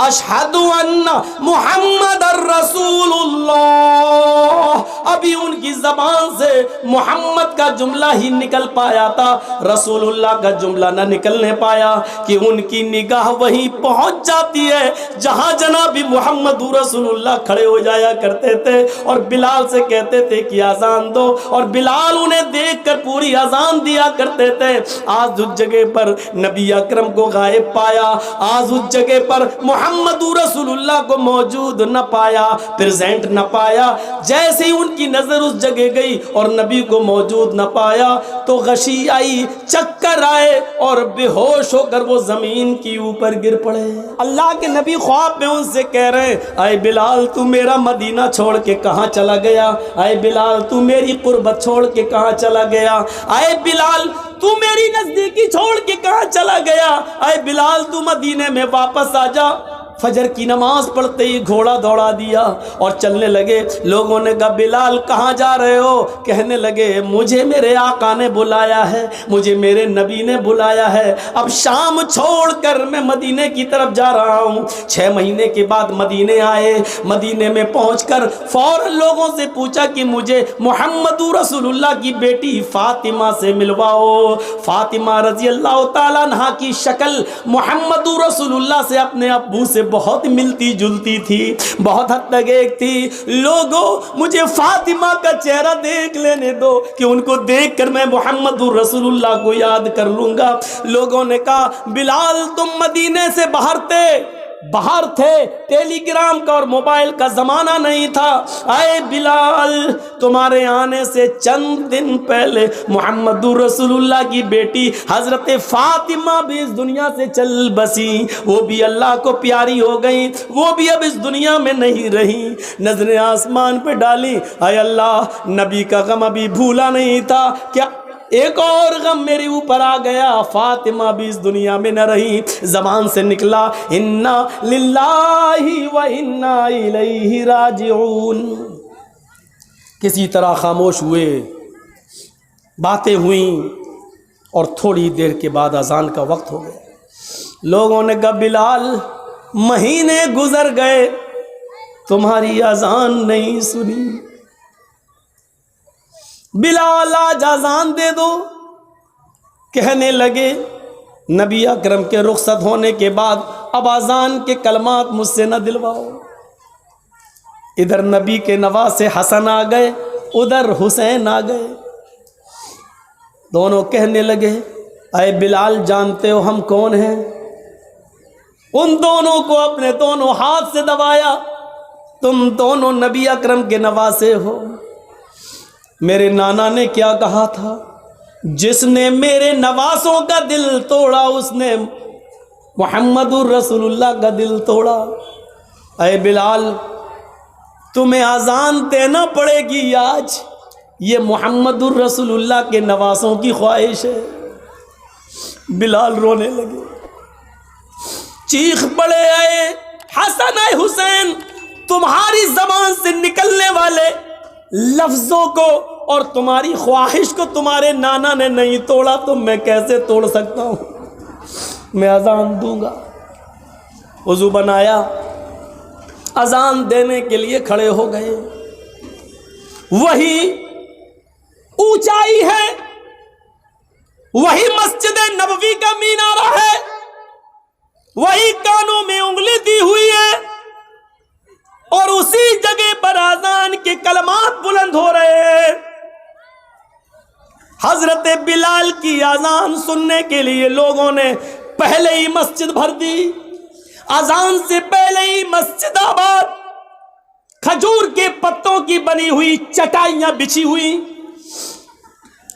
اشہد ان محمد الرسول اللہ، ابھی ان کی زبان سے محمد کا جملہ ہی نکل پایا تھا، رسول اللہ کا جملہ نہ نکلنے پایا کہ ان کی نگاہ وہیں پہنچ جاتی ہے جہاں جناب محمد رسول اللہ کھڑے ہو جایا کرتے تھے اور بلال سے کہتے تھے کہ اذان دو، اور بلال انہیں دیکھ کر پوری اذان دیا کرتے تھے۔ آج اس جگہ پر نبی اکرم کو غائب پایا، آج اس جگہ پر محمد رسول اللہ کو موجود نہ پایا، پریزنٹ نہ پایا۔ جیسے ہی ان کی نظر اس جگہ گئی اور نبی کو موجود نہ پایا تو غشی آئی، چکر آئے اور بے ہوش ہو کر وہ زمین کی اوپر گر پڑے۔ اللہ کے نبی خواب میں ان سے کہہ رہے ہیں، اے بلال تو میرا مدینہ چھوڑ کے کہاں چلا گیا؟ اے بلال تو میری قربت چھوڑ کے کہاں چلا گیا؟ اے بلال تو میری نزدیکی چھوڑ کے کہاں چلا گیا؟ اے بلال تو مدینے میں واپس آ جا۔ فجر کی نماز پڑھتے ہی گھوڑا دوڑا دیا اور چلنے لگے۔ لوگوں نے کہا بلال کہاں جا رہے ہو؟ کہنے لگے مجھے میرے آقا نے بلایا ہے، مجھے میرے نبی نے بلایا ہے، اب شام چھوڑ کر میں مدینے کی طرف جا رہا ہوں۔ 6 مہینے کے بعد مدینے آئے، مدینے میں پہنچ کر فوراً لوگوں سے پوچھا کہ مجھے محمد رسول اللہ کی بیٹی فاطمہ سے ملواؤ۔ فاطمہ رضی اللہ تعالیٰ عنہا کی شکل محمد رسول اللہ سے اپنے ابو سے بہت ملتی جلتی تھی، بہت حد تک ایک تھی۔ لوگوں مجھے فاطمہ کا چہرہ دیکھ لینے دو کہ ان کو دیکھ کر میں محمد رسول اللہ کو یاد کر لوں گا۔ لوگوں نے کہا بلال تم مدینے سے باہر تھے، ٹیلی گرام کا اور موبائل کا زمانہ نہیں تھا۔ اے بلال تمہارے آنے سے چند دن پہلے محمد رسول اللہ کی بیٹی حضرت فاطمہ بھی اس دنیا سے چل بسی، وہ بھی اللہ کو پیاری ہو گئی، وہ بھی اب اس دنیا میں نہیں رہی۔ نظریں آسمان پہ ڈالی، اے اللہ نبی کا غم ابھی بھولا نہیں تھا، کیا ایک اور غم میرے اوپر آ گیا؟ فاطمہ بھی اس دنیا میں نہ رہی۔ زبان سے نکلا انا للہ و انا الیہ راجعون۔ کسی طرح خاموش ہوئے، باتیں ہوئیں اور تھوڑی دیر کے بعد اذان کا وقت ہو گیا۔ لوگوں نے کہا بلال مہینے گزر گئے تمہاری اذان نہیں سنی، بلال آج اذان دے دو۔ کہنے لگے نبی اکرم کے رخصت ہونے کے بعد اب اذان کے کلمات مجھ سے نہ دلواؤ۔ ادھر نبی کے نواسے حسن آ گئے، ادھر حسین آ گئے۔ دونوں کہنے لگے اے بلال جانتے ہو ہم کون ہیں؟ ان دونوں کو اپنے دونوں ہاتھ سے دبایا، تم دونوں نبی اکرم کے نواسے ہو۔ میرے نانا نے کیا کہا تھا؟ جس نے میرے نواسوں کا دل توڑا اس نے محمد الرسول اللہ کا دل توڑا۔ اے بلال تمہیں اذان دینا پڑے گی آج، یہ محمد الرسول اللہ کے نواسوں کی خواہش ہے۔ بلال رونے لگے، چیخ پڑے اے حسن اے حسین، تمہاری زبان سے نکلنے والے لفظوں کو اور تمہاری خواہش کو تمہارے نانا نے نہیں توڑا تو میں کیسے توڑ سکتا ہوں؟ میں اذان دوں گا۔ وضو بنایا، اذان دینے کے لیے کھڑے ہو گئے۔ وہی اونچائی ہے، وہی مسجد نبوی کا مینارہ ہے، وہی کانوں میں انگلی دی ہوئی ہے، اور اسی جگہ پر اذان کے کلمات بلند ہو رہے ہیں۔ حضرت بلال کی اذان سننے کے لیے لوگوں نے پہلے ہی مسجد بھر دی، اذان سے پہلے ہی مسجد آباد، کھجور کے پتوں کی بنی ہوئی چٹائیاں بچھی ہوئی،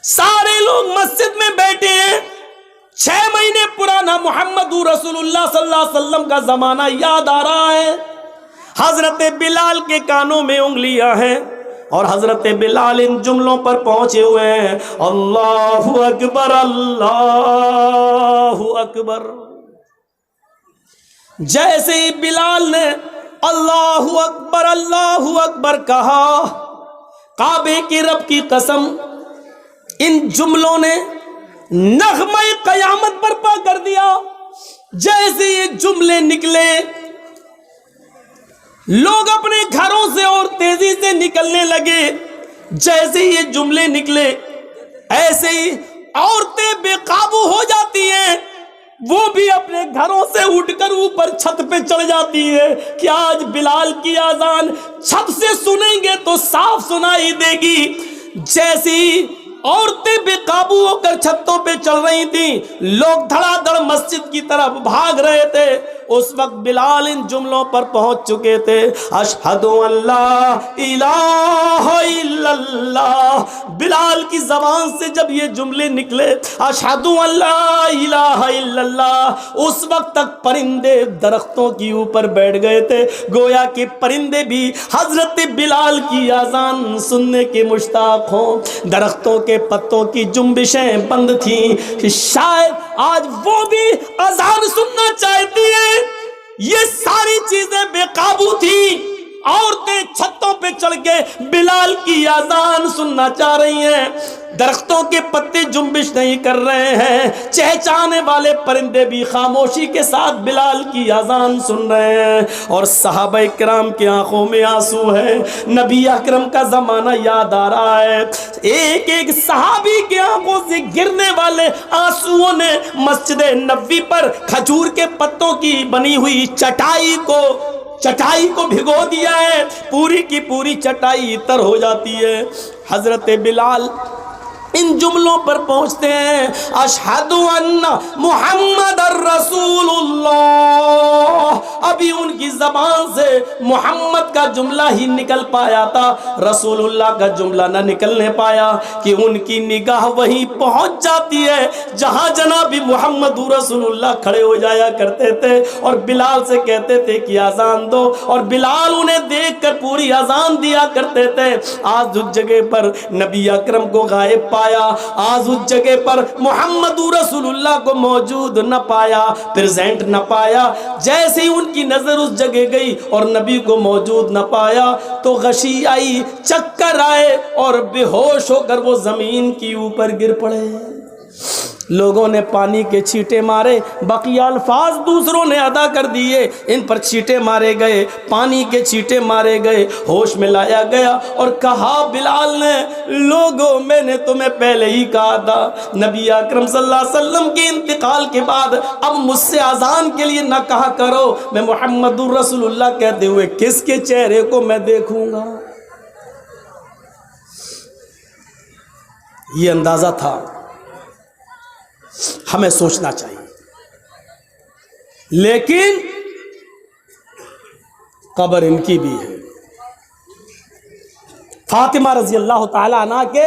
سارے لوگ مسجد میں بیٹھے ہیں۔ 6 مہینے پرانا محمد رسول اللہ صلی اللہ علیہ وسلم کا زمانہ یاد آ رہا ہے۔ حضرت بلال کے کانوں میں انگلیاں ہیں اور حضرت بلال ان جملوں پر پہنچے ہوئے ہیں، اللہ اکبر اللہ اکبر۔ جیسے ہی بلال نے اللہ اکبر کہا، کعبے کی رب کی قسم ان جملوں نے نغمہ قیامت برپا کر دیا۔ جیسے یہ جملے نکلے لوگ اپنے گھروں سے اور تیزی سے نکلنے لگے. جیسے یہ جملے نکلے ایسے ہی عورتیں بے قابو ہو جاتی ہیں. وہ بھی اپنے گھروں سے اٹھ کر اوپر چھت پہ چڑھ جاتی ہے کہ آج بلال کی اذان چھت سے سنیں گے تو صاف سنائی دے گی. جیسی عورتیں بے قابو ہو کر چھتوں پہ چڑھ رہی تھیں، لوگ دھڑا دھڑ مسجد کی طرف بھاگ رہے تھے. اس وقت بلال ان جملوں پر پہنچ چکے تھے. اشہد ان لا الہ الا اللہ. بلال کی زبان سے جب یہ جملے نکلے اشہد ان لا الہ الا اللہ، اس وقت تک پرندے درختوں کے اوپر بیٹھ گئے تھے. گویا کہ پرندے بھی حضرت بلال کی اذان سننے کے مشتاق ہوں. درختوں کے پتوں کی جنبشیں بند تھیں، شاید آج وہ بھی اذان سننا چاہتی ہیں. یہ ساری چیزیں بے قابو تھی. عورتیں چھتوں پہ چڑھ کے بلال کی اذان سننا چاہ رہی ہیں. درختوں کے پتے جنبش نہیں کر رہے ہیں. چہچانے والے پرندے بھی خاموشی کے ساتھ بلال کی اذان سن رہے ہیں. اور صحابہ کرام کی آنکھوں میں آنسو ہے. نبی اکرم کا زمانہ یاد آ رہا ہے. ایک ایک صحابی کی آنکھوں سے گرنے والے آنسوؤں نے مسجد نبوی پر کھجور کے پتوں کی بنی ہوئی چٹائی کو بھگو دیا ہے. پوری کی پوری چٹائی تر ہو جاتی ہے. حضرت بلال ان جملوں پر پہنچتے ہیں. اشہد ان محمد الرسول اللہ. ابھی ان کی زبان سے محمد کا جملہ ہی نکل پایا تھا، رسول اللہ کا جملہ نہ نکلنے پایا کہ ان کی نگاہ وہیں پہنچ جاتی ہے جہاں جناب محمد رسول اللہ کھڑے ہو جایا کرتے تھے اور بلال سے کہتے تھے کہ اذان دو، اور بلال انہیں دیکھ کر پوری اذان دیا کرتے تھے. آج اس جگہ پر نبی اکرم کو غائب پایا، آج اس جگہ پر محمد رسول اللہ کو موجود نہ پایا، پریزنٹ نہ پایا. جیسے ہی ان کی نظر اس جگہ گئی اور نبی کو موجود نہ پایا تو غشی آئی، چکر آئے اور بے ہوش ہو کر وہ زمین کی اوپر گر پڑے. لوگوں نے پانی کے چھینٹے مارے، بقیہ الفاظ دوسروں نے ادا کر دیے. ان پر چھینٹے مارے گئے، پانی کے چھینٹے مارے گئے، ہوش میں لایا گیا اور کہا بلال نے، لوگوں میں نے تمہیں پہلے ہی کہا تھا نبی اکرم صلی اللہ علیہ وسلم کے انتقال کے بعد اب مجھ سے اذان کے لیے نہ کہا کرو. میں محمد رسول اللہ کہتے ہوئے کس کے چہرے کو میں دیکھوں گا؟ یہ اندازہ تھا. ہمیں سوچنا چاہیے. لیکن قبر ان کی بھی ہے. فاطمہ رضی اللہ تعالی عنہ کے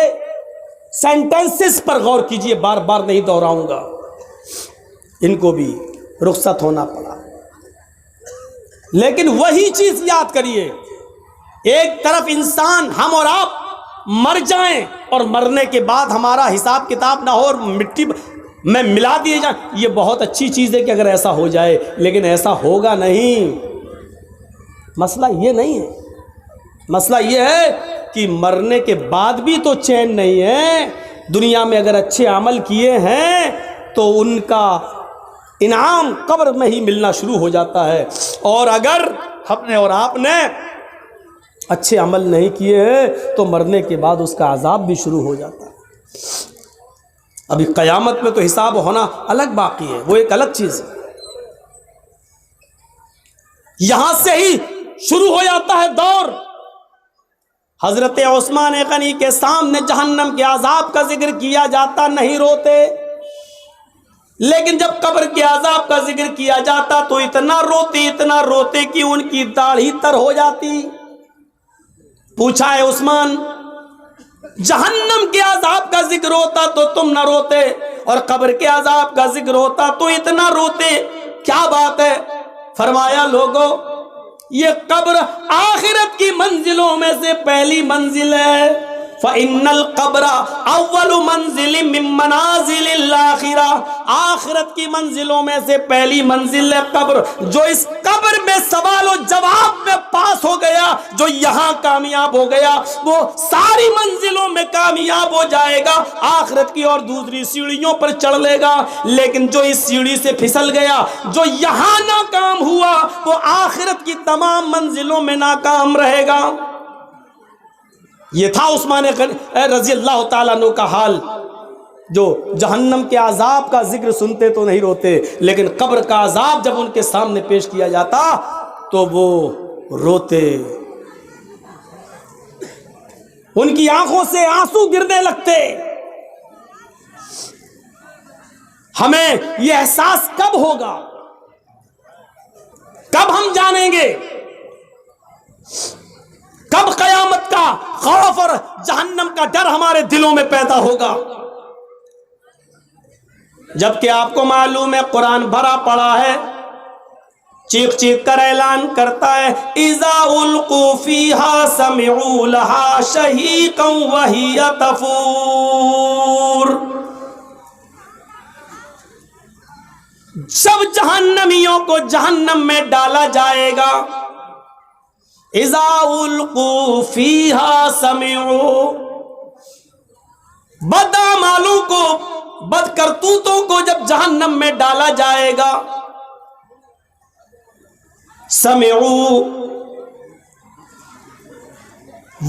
سینٹنسز پر غور کیجئے، بار بار نہیں دہراؤں گا. ان کو بھی رخصت ہونا پڑا. لیکن وہی چیز یاد کریے، ایک طرف انسان ہم اور آپ مر جائیں اور مرنے کے بعد ہمارا حساب کتاب نہ ہو اور مٹی میں ملا دیے جائیں، یہ بہت اچھی چیز ہے کہ اگر ایسا ہو جائے، لیکن ایسا ہوگا نہیں. مسئلہ یہ نہیں ہے. مسئلہ یہ ہے کہ مرنے کے بعد بھی تو چین نہیں ہے. دنیا میں اگر اچھے عمل کیے ہیں تو ان کا انعام قبر میں ہی ملنا شروع ہو جاتا ہے، اور اگر ہم نے اور آپ نے اچھے عمل نہیں کیے ہیں تو مرنے کے بعد اس کا عذاب بھی شروع ہو جاتا ہے. ابھی قیامت میں تو حساب ہونا الگ باقی ہے، وہ ایک الگ چیز ہے. یہاں سے ہی شروع ہو جاتا ہے دور. حضرت عثمان غنی کے سامنے جہنم کے عذاب کا ذکر کیا جاتا نہیں روتے، لیکن جب قبر کے عذاب کا ذکر کیا جاتا تو اتنا روتے کہ ان کی داڑھی تر ہو جاتی. پوچھا ہے عثمان، جہنم کے عذاب کا ذکر ہوتا تو تم نہ روتے، اور قبر کے عذاب کا ذکر ہوتا تو اتنا روتے، کیا بات ہے؟ فرمایا لوگوں، یہ قبر آخرت کی منزلوں میں سے پہلی منزل ہے. فَإِنَّ الْقَبْرَ أَوَّلُ مَنزِلٍ مِّن مَنَازِلِ الْآخِرَةِ. آخرت کی منزلوں میں سے پہلی منزل ہے قبر. جو اس قبر میں سوال و جواب میں پاس ہو گیا جو یہاں کامیاب ہو گیا وہ ساری منزلوں میں کامیاب ہو جائے گا، آخرت کی اور دوسری سیڑھیوں پر چڑھ لے گا۔ لیکن جو اس سیڑھی سے پھسل گیا، جو یہاں ناکام ہوا، وہ آخرت کی تمام منزلوں میں ناکام رہے گا۔ یہ تھا عثمان رضی اللہ تعالیٰ عنہ کا حال، جو جہنم کے عذاب کا ذکر سنتے تو نہیں روتے، لیکن قبر کا عذاب جب ان کے سامنے پیش کیا جاتا تو وہ روتے، ان کی آنکھوں سے آنسو گرنے لگتے۔ ہمیں یہ احساس کب ہوگا، کب ہم جانیں گے، کب قیامت کا خوف اور جہنم کا ڈر ہمارے دلوں میں پیدا ہوگا؟ جبکہ آپ کو معلوم ہے قرآن بھرا پڑا ہے، چیخ چیخ کر اعلان کرتا ہے اذا القوا فیہا سمعوا لہا شہیقا وہی تفور۔ جب جہنمیوں کو جہنم میں ڈالا جائے گا، اذا القوا فیہا سمعوا، بدعمالوں کو، بد کرتوتوں کو جب جہنم میں ڈالا جائے گا، سمعوا،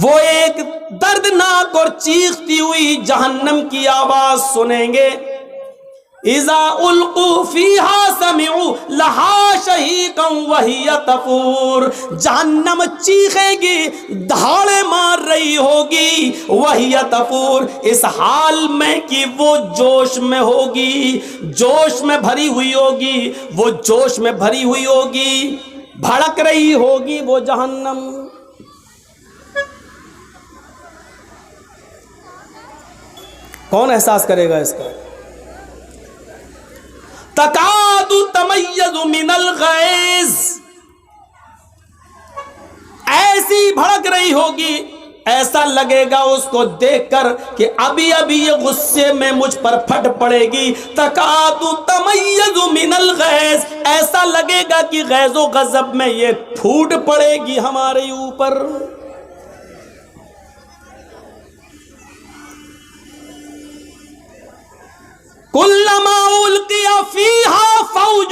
وہ ایک دردناک اور چیختی ہوئی جہنم کی آواز سنیں گے، اذا القوا فیہا سمعوا لہا شہیقا وہی تفور، جہنم چیخے گی، دھاڑے مار رہی ہوگی، وہی تفور، اس حال میں کہ وہ جوش میں ہوگی، جوش میں بھری ہوئی ہوگی، وہ جوش میں بھری ہوئی ہوگی، بھڑک رہی ہوگی وہ جہنم۔ کون احساس کرے گا اس کا؟ تکاد تمیز من الغیظ، ایسی بھڑک رہی ہوگی، ایسا لگے گا اس کو دیکھ کر کہ ابھی ابھی یہ غصے میں مجھ پر پھٹ پڑے گی۔ تکاد تمیز من الغیظ، ایسا لگے گا کہ غیظ و غضب میں یہ پھوٹ پڑے گی ہمارے اوپر۔ کلما القی فیہا فوج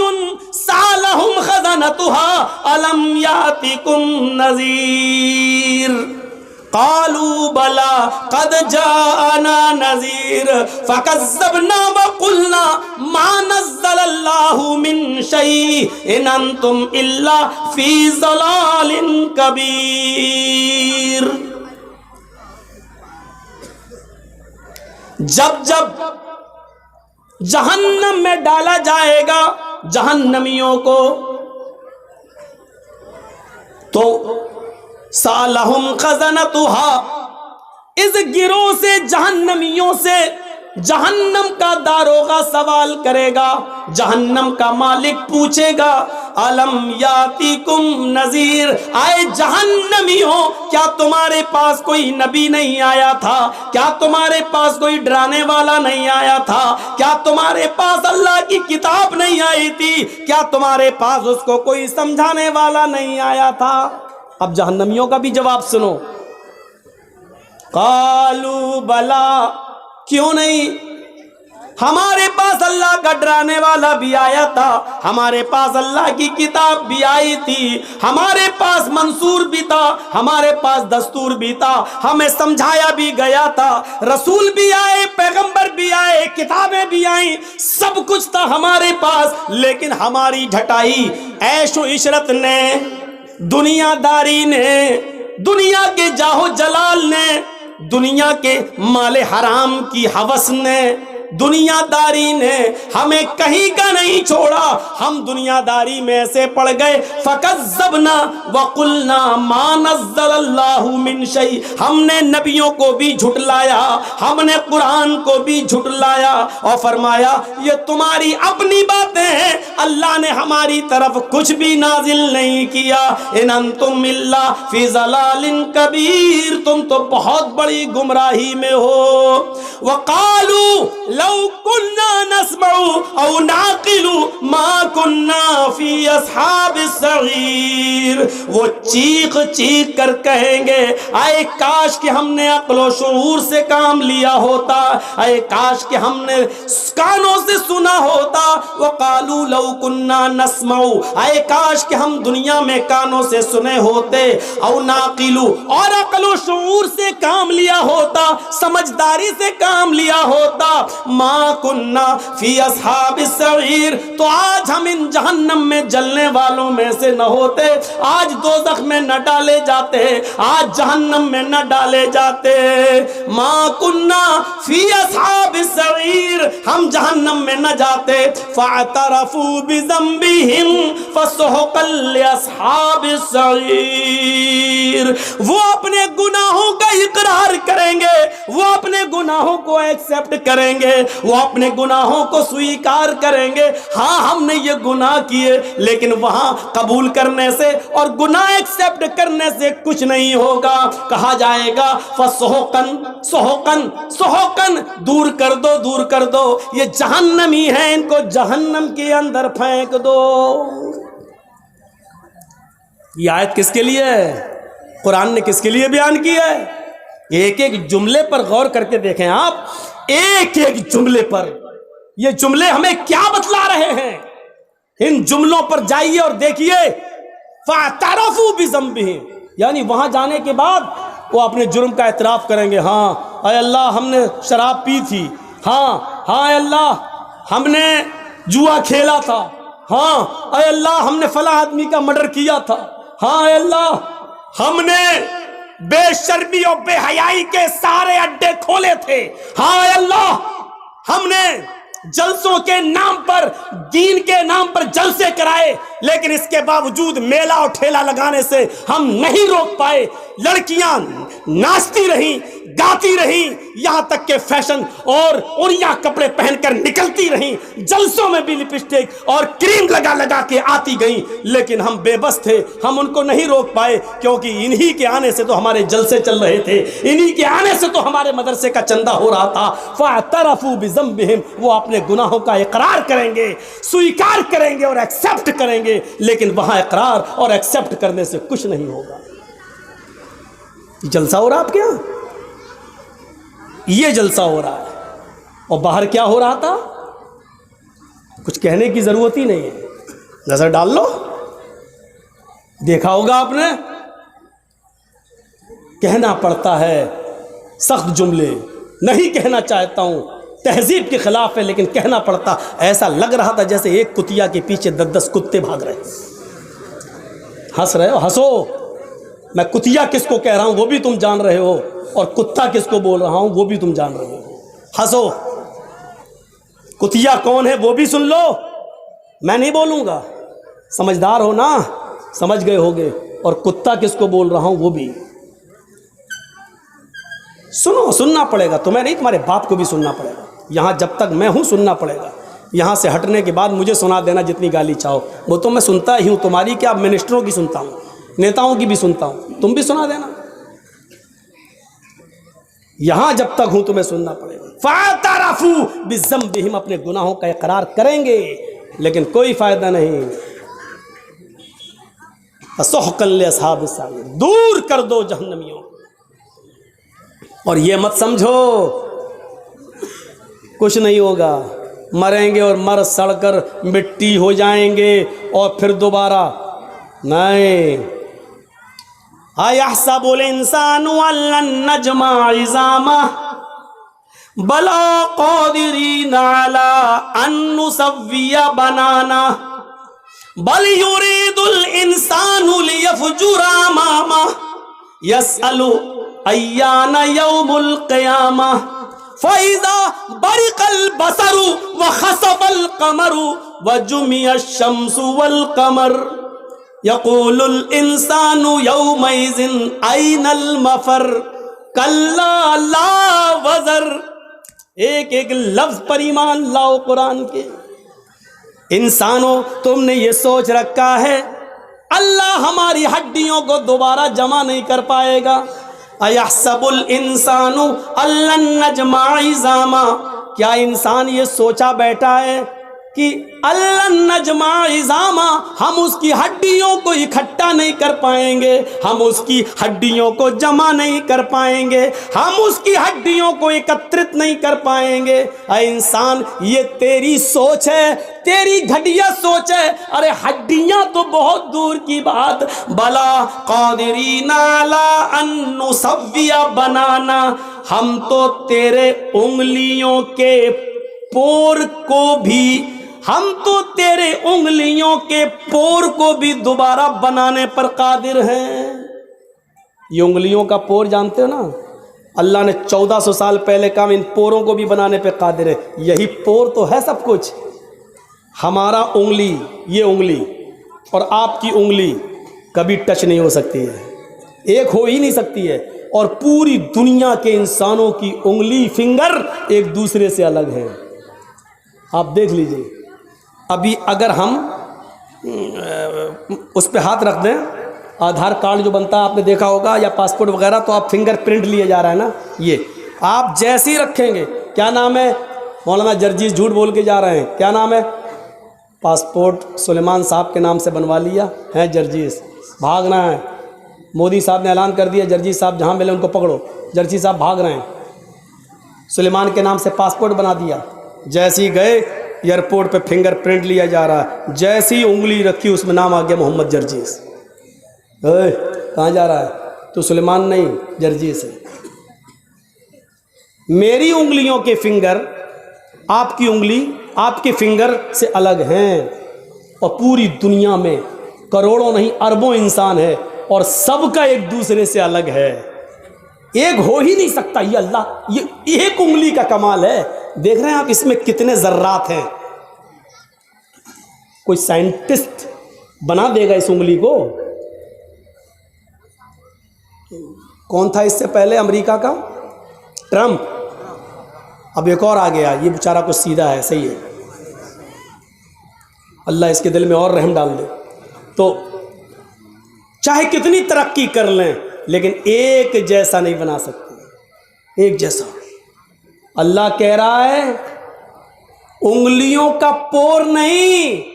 سالہم خزنتها الم یاتکم نذیر قالوا بلى قد جاءنا نذیر فکذبنا وقلنا ما نزل اللہ من شیء ان انتم الا فی ضلال کبیر۔ جب جب جہنم میں ڈالا جائے گا جہنمیوں کو، تو سالہم خزنتها، اس گروہ سے جہنمیوں سے جہنم کا داروغہ سوال کرے گا، جہنم کا مالک پوچھے گا الم یاتیکم نذیر، آئے جہنمیوں کیا تمہارے پاس کوئی نبی نہیں آیا تھا؟ کیا تمہارے پاس کوئی ڈرانے والا نہیں آیا تھا؟ کیا تمہارے پاس اللہ کی کتاب نہیں آئی تھی؟ کیا تمہارے پاس اس کو کوئی سمجھانے والا نہیں آیا تھا؟ اب جہنمیوں کا بھی جواب سنو، قالوا بلا، کیوں نہیں، ہمارے پاس اللہ کا ڈرانے والا بھی آیا تھا، ہمارے پاس اللہ کی کتاب بھی آئی تھی، ہمارے پاس منصور بھی تھا، ہمارے پاس دستور بھی تھا، ہمیں سمجھایا بھی گیا تھا، رسول بھی آئے، پیغمبر بھی آئے، کتابیں بھی آئیں، سب کچھ تھا ہمارے پاس، لیکن ہماری ڈھٹائی عیش و عشرت نے، دنیا داری نے، دنیا کے جاہ و جلال نے، دنیا کے مال حرام کی ہوس نے، دنیا داری نے ہمیں کہیں کا نہیں چھوڑا، ہم دنیا داری میں ایسے پڑ گئے، فکذبنا وقلنا ما نزل اللہ من شیء، ہم نے نبیوں کو بھی جھٹلایا، ہم نے قرآن کو بھی جھٹلایا، اور فرمایا یہ تمہاری اپنی باتیں ہیں، اللہ نے ہماری طرف کچھ بھی نازل نہیں کیا، ان انتم الا فی ضلال کبیر، تم تو بہت بڑی گمراہی میں ہو۔ وقالوا لو كنا نسمع او نعقل ما كنا في اصحاب السعير، السعیر، وہ چیخ چیخ کر کہیں گے اے کاش کہ ہم نے عقل و شعور سے کام لیا ہوتا، اے کاش کہ ہم نے کانوں سے سنا ہوتا، وقالوا لو كنا نسمع، اے کاش کہ ہم دنیا میں کانوں سے سنے ہوتے، او ناقل، اور عقل و شعور سے کام لیا ہوتا، سمجھداری سے کام لیا ہوتا، ما کننا فی اصحاب السعیر، تو آج ہم ان جہنم میں جلنے والوں میں سے نہ ہوتے، آج دوزخ میں نہ ڈالے جاتے، آج جہنم میں نہ ڈالے جاتے، ما کننا فی اصحاب السعیر، ہم جہنم میں نہ جاتے، فاعترفوا بذنبہم فسحقا لاصحاب السعیر، وہ اپنے گناہوں کا اقرار کریں گے، وہ اپنے گناہوں کو ایکسپٹ کریں گے، وہ اپنے گناہوں کو سویکار کریں گے، ہاں ہم نے یہ گناہ کیے، لیکن وہاں قبول کرنے سے اور گناہ ایکسپٹ کرنے سے کچھ نہیں ہوگا، کہا جائے گا فسحقن سحقن سحقن، دور کر دو دور کر دو، یہ جہنمی ہیں، ان کو جہنم کے اندر پھینک دو۔ یہ آیت کس کے لیے ہے؟ قرآن نے کس کے لیے بیان کی ہے؟ ایک ایک جملے پر غور کر کے دیکھیں آپ، ایک ایک جملے پر، یہ جملے ہمیں کیا بتلا رہے ہیں؟ ان جملوں پر جائیے اور دیکھیے، فاعترفوا بذنبہم، یعنی وہاں جانے کے بعد وہ اپنے جرم کا اعتراف کریں گے، ہاں اے اللہ ہم نے شراب پی تھی، ہاں اے اللہ ہم نے جوا کھیلا تھا، ہاں اے اللہ ہم نے فلاں آدمی کا مرڈر کیا تھا، ہاں اے اللہ ہم نے بے شرمی اور بے حیائی کے سارے اڈے کھولے تھے، ہاں اے اللہ ہم نے جلسوں کے نام پر، دین کے نام پر جلسے کرائے، لیکن اس کے باوجود میلہ اور ٹھیلا لگانے سے ہم نہیں روک پائے، لڑکیاں ناچتی رہیں، گاتی رہیں، یہاں تک کہ فیشن اور اڑیا کپڑے پہن کر نکلتی رہیں، جلسوں میں بھی لپسٹک اور کریم لگا لگا کے آتی گئیں، لیکن ہم بے بس تھے، ہم ان کو نہیں روک پائے، کیونکہ انہی کے آنے سے تو ہمارے جلسے چل رہے تھے، انہی کے آنے سے تو ہمارے مدرسے کا چندہ ہو رہا تھا۔ فاعترفوا بذنبہم، وہ اپنے گناہوں کا اقرار کریں گے، سویکار کریں گے اور ایکسپٹ کریں گے، لیکن وہاں اقرار اور ایکسپٹ کرنے سے کچھ نہیں ہوگا۔ جلسہ ہو رہا آپ کے یہاں؟ یہ جلسہ ہو رہا ہے، اور باہر کیا ہو رہا تھا؟ کچھ کہنے کی ضرورت ہی نہیں ہے، نظر ڈال لو، دیکھا ہوگا آپ نے، کہنا پڑتا ہے سخت جملے، نہیں کہنا چاہتا ہوں، تہذیب کے خلاف ہے، لیکن کہنا پڑتا، ایسا لگ رہا تھا جیسے ایک کتیا کے پیچھے 10 کتے بھاگ رہے۔ ہنس رہے ہو؟ ہنسو، میں کتیا کس کو کہہ رہا ہوں وہ بھی تم جان رہے ہو، اور کتا کس کو بول رہا ہوں وہ بھی تم جان رہے ہو، ہنسو۔ کتیا کون ہے وہ بھی سن لو، میں نہیں بولوں گا، سمجھدار ہو نا، سمجھ گئے ہوگے، اور کتا کس کو بول رہا ہوں وہ بھی سنو، سننا پڑے گا، تمہیں نہیں، تمہارے باپ کو بھی سننا پڑے گا، یہاں جب تک میں ہوں سننا پڑے گا، یہاں سے ہٹنے کے بعد مجھے سنا دینا جتنی گالی چاہو، وہ تو میں سنتا ہی ہوں، تمہاری کیا، منسٹروں کی سنتا ہوں، نیتاؤں کی بھی سنتا ہوں، تم بھی سنا دینا، یہاں جب تک ہوں تمہیں سننا پڑے گا۔ فاعترفوا بذنبہم، اپنے گناہوں کا اقرار کریں گے، لیکن کوئی فائدہ نہیں، فسحقا لاصحاب السعیر، دور کر دو جہنمیوں۔ اور یہ مت سمجھو کچھ نہیں ہوگا، مریں گے اور مر سڑ کر مٹی ہو جائیں گے اور پھر دوبارہ نہیں۔ اَيَحْسَبُ الْإِنسَانُ أَن لَّن نَّجْمَعَ عِظَامَهُ بَلَىٰ قَادِرِينَ عَلَىٰ أَن نُّسَوِّيَ بَنَانَهُ بَلْ يُرِيدُ الْإِنسَانُ لِيَفْجُرَ أَمَامَهُ يَسْأَلُ أَيَّانَ يَوْمُ الْقِيَامَةِ فَإِذَا بَرِقَ الْبَصَرُ وَخَسَفَ الْقَمَرُ وَجُمِعَ الشَّمْسُ وَالْقَمَرُ يَقُولُ الْإِنسَانُ يَوْمَئِذٍ أَيْنَ الْمَفَرُّ كَلَّا لَا وَزَرَ۔ ایک ایک لفظ پر ایمان لاؤ قرآن کے۔ انسانوں، تم نے یہ سوچ رکھا ہے اللہ ہماری ہڈیوں کو دوبارہ جمع نہیں کر پائے گا۔ اَيَحْسَبُ الْإِنسَانُ أَن لَّن نَّجْمَعَ عِظَامَهُ، کیا انسان یہ سوچا بیٹھا ہے کہ أَن لَّن نَّجْمَعَ عِظَامَهُ، ہم اس کی ہڈیوں کو اکٹھا نہیں نہیں کر پائیں گے، ہم اس کی ہڈیوں کو جمع نہیں کر پائیں گے، ہم اس کی ہڈیوں کو ایکترت نہیں کر پائیں گے۔ اے انسان، یہ تیری سوچ ہے، تیری گھٹیا سوچ ہے۔ ارے ہڈیاں تو بہت دور کی بات، بلا قادرین علی ان نسوی بنانا، ہم تو تیرے انگلیوں کے پور کو بھی، ہم تو تیرے انگلیوں کے پور کو بھی دوبارہ بنانے پر قادر ہیں۔ یہ انگلیوں کا پور جانتے ہو نا، اللہ نے 1400 سال پہلے کہا ان پوروں کو بھی بنانے پہ قادر ہے۔ یہی پور تو ہے سب کچھ۔ ہمارا انگلی، یہ انگلی اور آپ کی انگلی کبھی ٹچ نہیں ہو سکتی ہے، ایک ہو ہی نہیں سکتی ہے، اور پوری دنیا کے انسانوں کی انگلی، فنگر ایک دوسرے سے الگ ہیں۔ آپ دیکھ لیجئے، ابھی اگر ہم اس پہ ہاتھ رکھ دیں، آدھار کارڈ جو بنتا ہے آپ نے دیکھا ہوگا، یا پاسپورٹ وغیرہ، تو آپ فنگر پرنٹ لیے جا رہا ہے نا، یہ آپ جیسے ہی رکھیں گے، کیا نام ہے مولانا جرجیس جھوٹ بول کے جا رہے ہیں، کیا نام ہے، پاسپورٹ سلیمان صاحب کے نام سے بنوا لیا ہے جرجیس، بھاگنا ہے، مودی صاحب نے اعلان کر دیا جرجیس صاحب جہاں ملے ان کو پکڑو، جرجیس صاحب بھاگ رہے ہیں، سلیمان کے نام سے پاسپورٹ بنا دیا، جیسے ہی گئے ایئرپورٹ پہ فنگر پرنٹ لیا جا رہا ہے، جیسی ہی انگلی رکھی اس میں نام آ گیا محمد جرجیس۔ کہاں جا رہا ہے؟ تو سلیمان نہیں، جرجیس ہے۔ میری انگلیوں کے فنگر آپ کی انگلی، آپ کے فنگر سے الگ ہیں، اور پوری دنیا میں کروڑوں نہیں اربوں انسان ہے، اور سب کا ایک دوسرے سے الگ ہے، ایک ہو ہی نہیں سکتا۔ یہ اللہ، یہ ایک انگلی کا کمال ہے۔ دیکھ رہے ہیں آپ اس میں کتنے ذرات ہیں؟ کوئی سائنٹسٹ بنا دے گا اس انگلی کو؟ کون تھا اس سے پہلے امریکہ کا؟ ٹرمپ۔ اب ایک اور آ گیا، یہ بیچارہ کچھ سیدھا ہے، صحیح ہے، اللہ اس کے دل میں اور رحم ڈال دے۔ تو چاہے کتنی ترقی کر لیں لیکن ایک جیسا نہیں بنا سکتے، ایک جیسا۔ اللہ کہہ رہا ہے انگلیوں کا پور نہیں،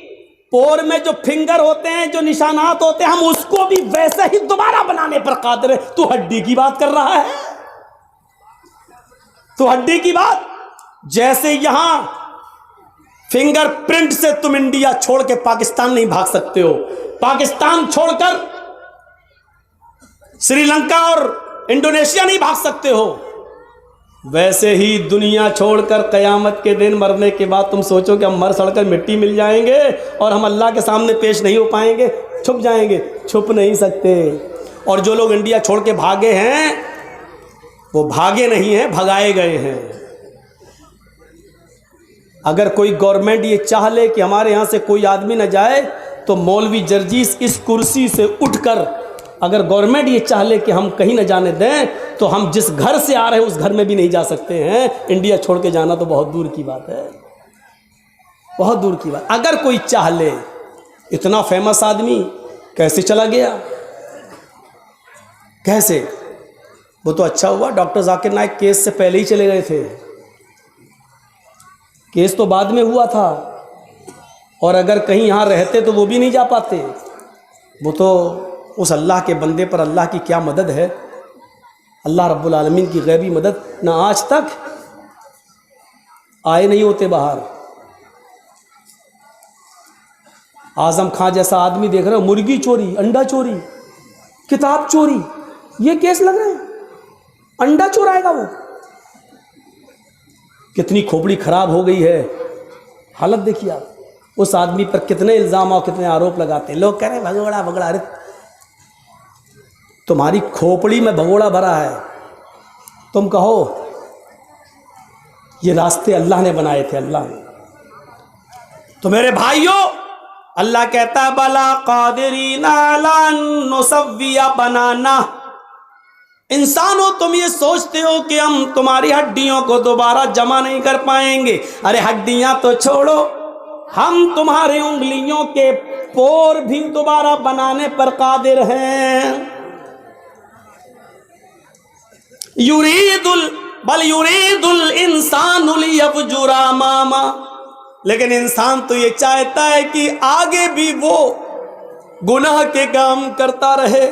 پور میں جو فنگر ہوتے ہیں، جو نشانات ہوتے ہیں، ہم اس کو بھی ویسے ہی دوبارہ بنانے پر قادر ہے۔ تو ہڈی کی بات کر رہا ہے، تو ہڈی کی بات، جیسے یہاں فنگر پرنٹ سے تم انڈیا چھوڑ کے پاکستان نہیں بھاگ سکتے ہو، پاکستان چھوڑ کر سری لنکا اور انڈونیشیا نہیں بھاگ سکتے ہو، ویسے ہی دنیا چھوڑ کر قیامت کے دن مرنے کے بعد تم سوچو کہ ہم مر سڑ کر مٹی مل جائیں گے اور ہم اللہ کے سامنے پیش نہیں ہو پائیں گے، چھپ جائیں گے، چھپ نہیں سکتے۔ اور جو لوگ انڈیا چھوڑ کے بھاگے ہیں وہ بھاگے نہیں ہیں، بھگائے گئے ہیں۔ اگر کوئی گورنمنٹ یہ چاہ لے کہ ہمارے یہاں سے کوئی آدمی نہ جائے، تو مولوی جرجیس اس کرسی سے اٹھ کر، اگر گورنمنٹ یہ چاہ لے کہ ہم کہیں نہ جانے دیں، تو ہم جس گھر سے آ رہے ہیں اس گھر میں بھی نہیں جا سکتے ہیں۔ انڈیا چھوڑ کے جانا تو بہت دور کی بات ہے، بہت دور کی بات۔ اگر کوئی چاہ لے، اتنا فیمس آدمی کیسے چلا گیا؟ کیسے؟ وہ تو اچھا ہوا ڈاکٹر ذاکر نائک کیس سے پہلے ہی چلے گئے تھے، کیس تو بعد میں ہوا تھا، اور اگر کہیں یہاں رہتے تو وہ بھی نہیں جا پاتے۔ وہ تو اس اللہ کے بندے پر اللہ کی کیا مدد ہے، اللہ رب العالمین کی غیبی مدد، نہ آج تک آئے نہیں ہوتے باہر۔ اعظم خان جیسا آدمی دیکھ رہے ہو، مرغی چوری، انڈا چوری، کتاب چوری، یہ کیس لگ رہے ہیں، انڈا چورائے گا وہ۔ کتنی کھوپڑی خراب ہو گئی ہے، حالت دیکھیے آپ، اس آدمی پر کتنے الزام اور کتنے آروپ لگاتے ہیں، لوگ کہہ رہے ہیں بھگوڑا بھگوڑا۔ ارے تمہاری کھوپڑی میں بھگوڑا بھرا ہے، تم کہو یہ راستے اللہ نے بنائے تھے، اللہ نے۔ تو میرے بھائیوں، اللہ کہتا ہے بلا قادرین علی ان نسوی بنانا، انسانوں تم یہ سوچتے ہو کہ ہم تمہاری ہڈیوں کو دوبارہ جمع نہیں کر پائیں گے۔ ارے ہڈیاں تو چھوڑو، ہم تمہاری انگلیوں کے پور بھی دوبارہ بنانے پر قادر ہیں۔ بل یرید الانسان لیفجر اماما، لیکن انسان تو یہ چاہتا ہے کہ آگے بھی وہ گناہ کے کام کرتا رہے.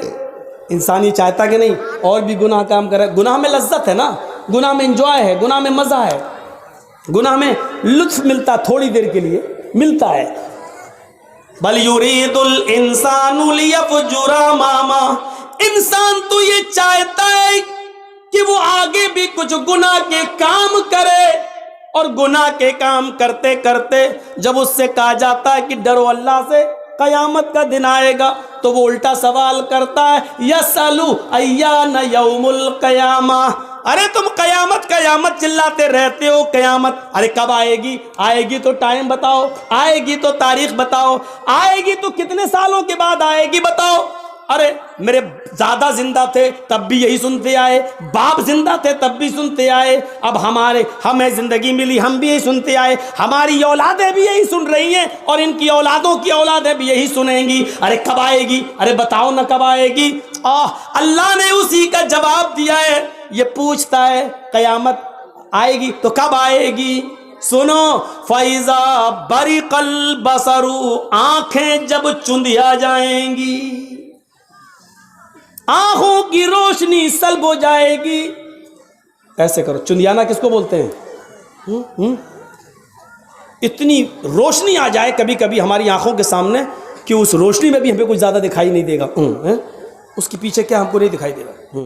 انسان یہ چاہتا کہ نہیں اور بھی گناہ کام کرے. گناہ میں لذت ہے نا, گناہ میں انجوائے ہے, گناہ میں مزہ ہے, گناہ میں لطف ملتا, تھوڑی دیر کے لیے ملتا ہے. بل یرید الانسان لیفجر اماما, انسان تو یہ چاہتا ہے کہ وہ آگے بھی کچھ گناہ کے کام کرے, اور گناہ کے کام کرتے کرتے جب اس سے کہا جاتا ہے کہ ڈرو اللہ سے, قیامت کا دن آئے گا, تو وہ الٹا سوال کرتا ہے, یسألو ایان یوم القیامہ, ارے تم قیامت قیامت چلاتے رہتے ہو, قیامت ارے کب آئے گی, آئے گی تو ٹائم بتاؤ, آئے گی تو تاریخ بتاؤ, آئے گی تو کتنے سالوں کے بعد آئے گی بتاؤ. ارے میرے دادا زندہ تھے تب بھی یہی سنتے آئے, باپ زندہ تھے تب بھی سنتے آئے, اب ہمیں زندگی ملی ہم بھی یہی سنتے آئے, ہماری اولادیں بھی یہی سن رہی ہیں, اور ان کی اولادوں کی اولادیں بھی یہی سنیں گی. ارے کب آئے گی, ارے بتاؤ نا کب آئے گی. اللہ نے اسی کا جواب دیا ہے. یہ پوچھتا ہے قیامت آئے گی تو کب آئے گی. سنو, فَإِذَا بَرِقَ الْبَصَرُ, آنکھیں جب چندیا جائیں گی, آنکھوں کی روشنی سلب ہو جائے گی. ایسے کرو, چندیانا کس کو بولتے ہیں؟ اتنی روشنی آ جائے کبھی کبھی ہماری آنکھوں کے سامنے کہ اس روشنی میں بھی ہمیں کچھ زیادہ دکھائی نہیں دے گا, اس کے پیچھے کیا ہم کو نہیں دکھائی دے گا.